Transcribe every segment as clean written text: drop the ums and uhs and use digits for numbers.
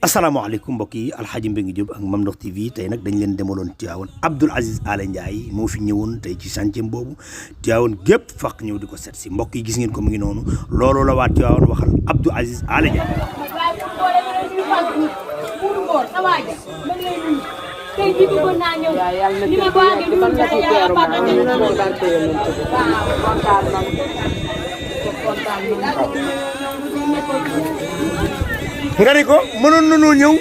asalaamaaleykum mbokk yi alxaaji Mbengue Diop ak Mame Ndokh TV tey nag dañ leen demaloon Tivaouane Abdou azize allé Ndiaye moo fi ñëwoon tey ci chantier boobu Tivaouane gépp faq ñëw di ko seet si mbokk yi gis ngeen ko mu ngi noonu loolu la waa Tivaouane waxal Abdou azize allé Ndiaye. nga ni ko mënoon nañoo ñëw.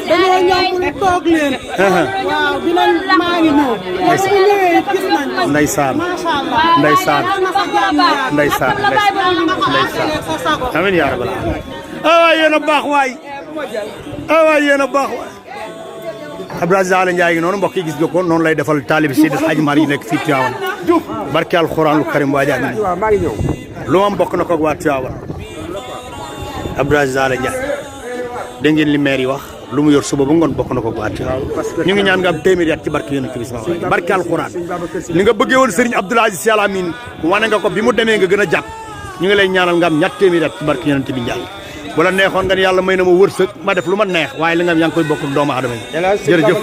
dañoo ñëw pour toog leen. waaw dinañ maa ngi ñëw. su ñëwee gis nañ ko. ndeysaan ndeysaan ndeysaan amiin yaa rabbal aalamiin. waay yéen a baax waay. waay yéen a baax waay. Abdou azize allé Ndiaye gi noonu mbokk yi gis nga ko noonu lay defal taalibi Seydi Hadji Malick yi nekk fii Tivaouane. barke alxuraanul karim waa Diagne. lu ma bokk na ko ak waa Tivaouane. Abdou azize allé Ndiaye dégg ngeen li maire yi wax lu mu yor suba ba ngoon bokk na ko ak waa Tivaouane. ñu ngi ñaan nga am téeméeri at ci barke yonent bi sama waay barke alxuraan ni nga bëggee woon Serigne Abdou azize Sy Al Amine wane nga ko bi mu demee nga gën a jàpp ñu ngi lay ñaanal nga am ñett téeméeri at ci barke yonent bi Ndiaye. bu la neexoon nga ne yàlla may na ma wërsëg ma def lu ma neex waaye li nga am yaa ngi koy bokk doomu aadama yi jërëjëf.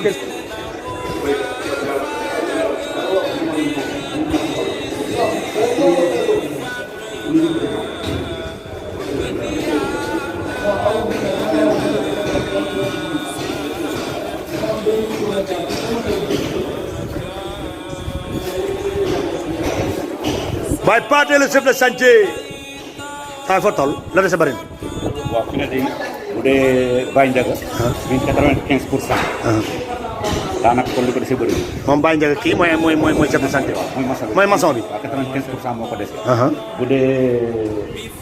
Baye Pathé le chef de chantier temps fa toll la de sa bëri. waaw fi ne de bu dee Baye Ndiaga. bi 95%. daanaka kon li ko desee bëri. moom Baye Ndiaga kii mooy chef de chantier. mooy maçon bi. waaw 95% moo ko dese. bu dee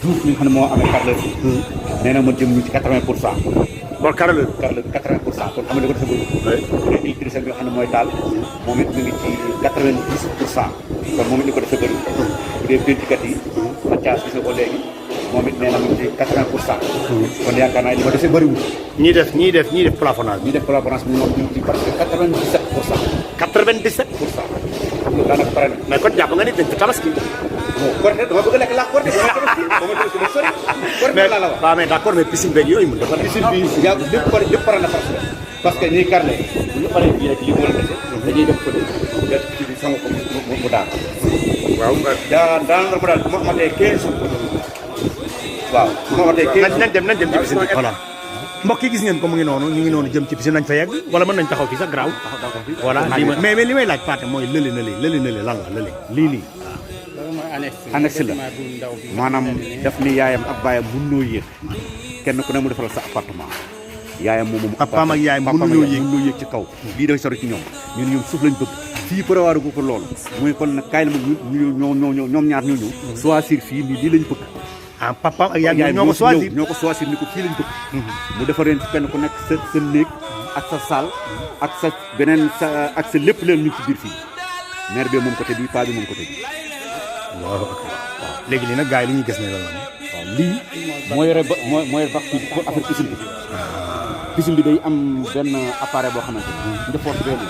Diouf mi nga xam ne moo amee carreleur bi. nee na ma jëm ñu ci 80%. bon carreleur 80% kon xam nga li ko desee bëri. bu dee Idrissa bi nga xam ne mooy taal. moom it mi ngi ci 90%. kon moom it li ko desee bëri. bu dee béykat yi. Mathias gis nga ko léegi. moom it nee na mu ngi ci 80%. kon yaakaar naa li ma dese bëriwul. ñii def plafonnage. ñii def plafonnage bi ñoom ñu ngi ci presque 97%. 97%. daanaka pare na. mais kon jàpp nga ni dañ ko tabaski. bon Korité dama bëgg a lekk laa Korité. mais waaw mais d'accord mais piscine beeg yooyu mën dafa piscine bi lépp pare na parce que ñuy carré bu ñu paree bii rek lii moo la dese. dañuy def ko def ci bi sama ko mu daal. waaw daan nga ko daal bu ma amatee 15 jours. waaw bu ma amatee 15 jours nañ dem ci piscine bi voilà. mbokk yi gis ngeen ko mu ngi noonu ñu ngi noonu jëm ci piscine nañ fa yegg wala mën nañ taxaw fii sax garaaw. voilà mais li may laaj Pathé mooy lële lan la lële. lii annexe la maanaam daf ni yaayam ak baayam mënuloo yéeg kenn ku ne mu defal sa appartement yaayam moom papaam ak yaayam mënuloo yéeg ci kaw lii dafay sori ci ñoom ñun suuf lañ bëgg fii prévoir ko loolu muy kon nag kaay la ma ñoom ñaar ñoo ñëw choisir fii nii lii lañ bëgg papaam ak yaayam ñoo ko choisir ni ko fii lañ bëgg mu defareen kenn ku nekk sa néeg ak sa salle ak sa beneen ak sa lépp leen ñu ci biir fii maire bi moom côté bi paa bi moom côté bi waaw léegi lii nag gars yi li ñuy gis ne la la waaw lii moo yore ba pour affaire piscine bi piscine bi day am benn appareil boo xamante ni ndefoot benn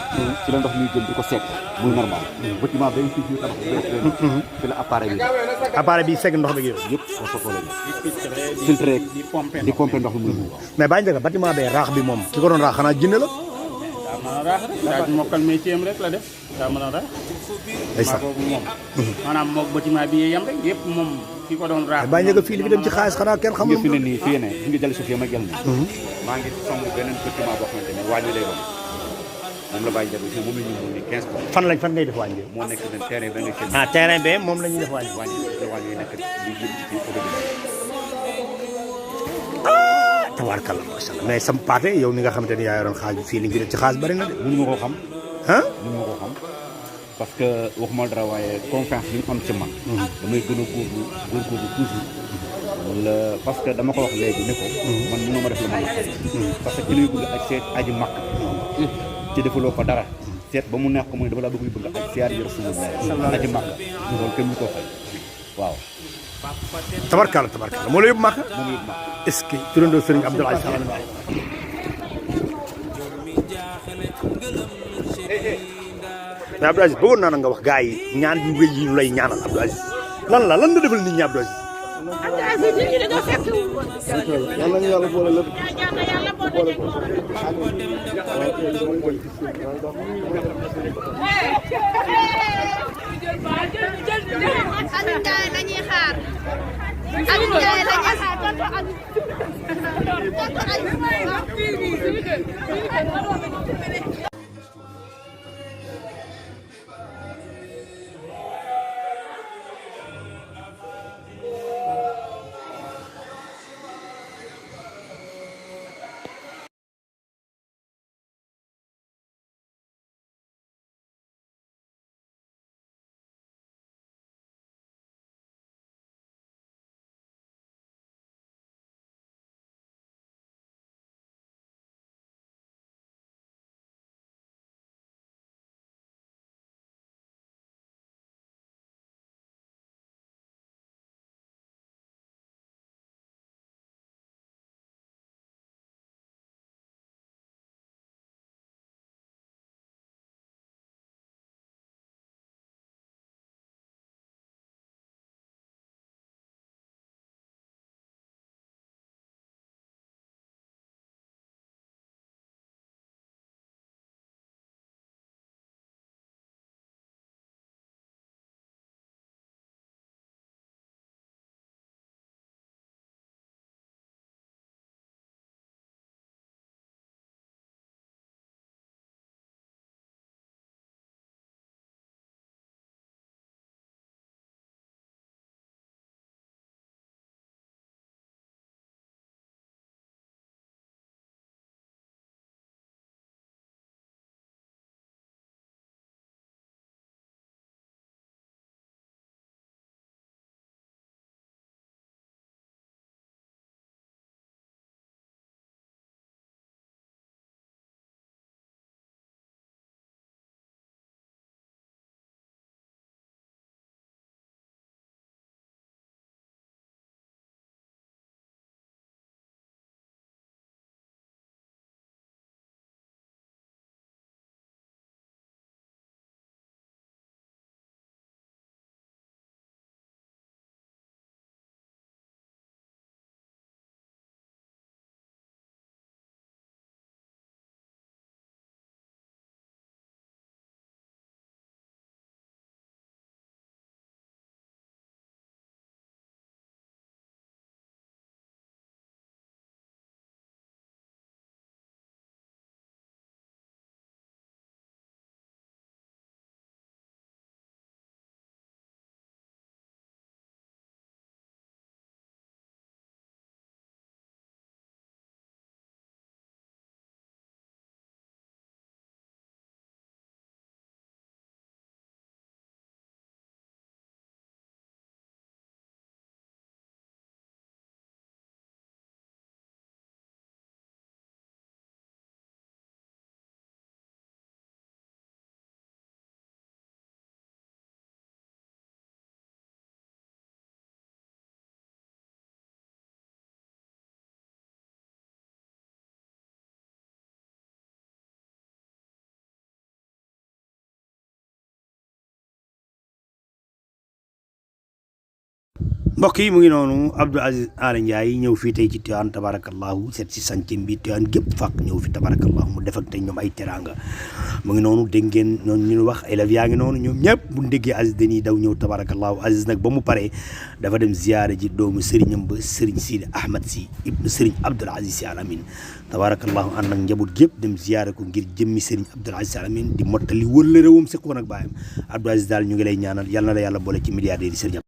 ci la ndox ñuy jël di ko seet muy normal bâtiment bay fii fii tabax ci la appareil bi segg ndox bi yëpp soo ko léegi filtré di pomper ndox bi muy mu mais Baye Ndiaga bâtiment bee raax bi moom ki ko doon raax xanaa jinne la daa mën a raax rek daa mokkal métier am rek la def daa mën a raax maa boobu moom maanaam moom bâtiment bi yem rek yëpp moom ki ko doon raax Baye Ndiaga fii li fi dem ci xaalis xanaa kenn xamul fi ne nii fii ne fi nga jël suuf yi ma jël nii maa ngi song beneen bâtiment boo xamante ne waañ lay doon moom la Baye Ndiaga moom la ñu mun ni 15 fan ngay def waañ bi moo nekk ne terrain ba nga seen terrain bi moom la ñuy def waañ yi nekk li jëm ci oto bi tabaarkalla macha allah mais sam Pathé yow mi nga xamante ni yaa yoroon xaalis bi fii li nga def ci xaalis bari na de mënu ma koo xam mënu ma koo xam parce que waxuma dara waaye confiance bi ñu am ci man damay gën a góorgóorlu toujours parce que dama ko wax léegi ne ko man mënoo ma def lu ma naqari parce que ci lay bëgg ak seet aji màkk ci defaloo ko dara seet ba mu neex ko mooy dafa laa bëgg yu bëgg ak siyaar yi Rasulullah aji màkk loolu kenn mu ko fay waaw tabarkalla moo la yóbbu màkk moom yóbbu màkk est-ce que turandoo Serigne Abdou azize Sy Al Amine mais Abdou Aziz bëggoon naa na nga wax gars yi ñaan yu rëy yi ñu lay ñaanal Abdou Aziz lan nga defal nit ñi Abdou Aziz Abdou Aziz nit ñi dañoo fekk yàlla ñu yàlla boole lépp boole ko Aliou Ndiaye la ñuy xaar Aliou Ndiaye la ñuy xaar mbokk yi mu ngi noonu Abdou Aziz Allé Ndiaye ñëw fii tey ci Tivaouane tabarakallahu seet si sancim bi Tivaouane gépp fàq ñëw fi tabarakallahu mu def ak tey ñoom ay teranga mu ngi noonu dégg ngeen ñoom ñu wax élèves yaa ngi noonu ñoom ñëpp bu ñu déggee Aziz dañuy daw ñëw tabarakallahu Aziz nag ba mu paree dafa dem ziyaare ji doomu sëriñam ba sëriñ Sidi Ahmed si ibnu sëriñ Abdoul Aziz Sy Al Amine tabarakallahu ànd ak njaboot gépp dem ziyaare ko ngir jëmmi sëriñ Abdoul Aziz Sy Al Amine di mottali wëllëre woom seqoon ak baayam Abdou Aziz daal ñu ngi lay ñaanal yal na la yàlla boole ci milliardaires yi sëriñ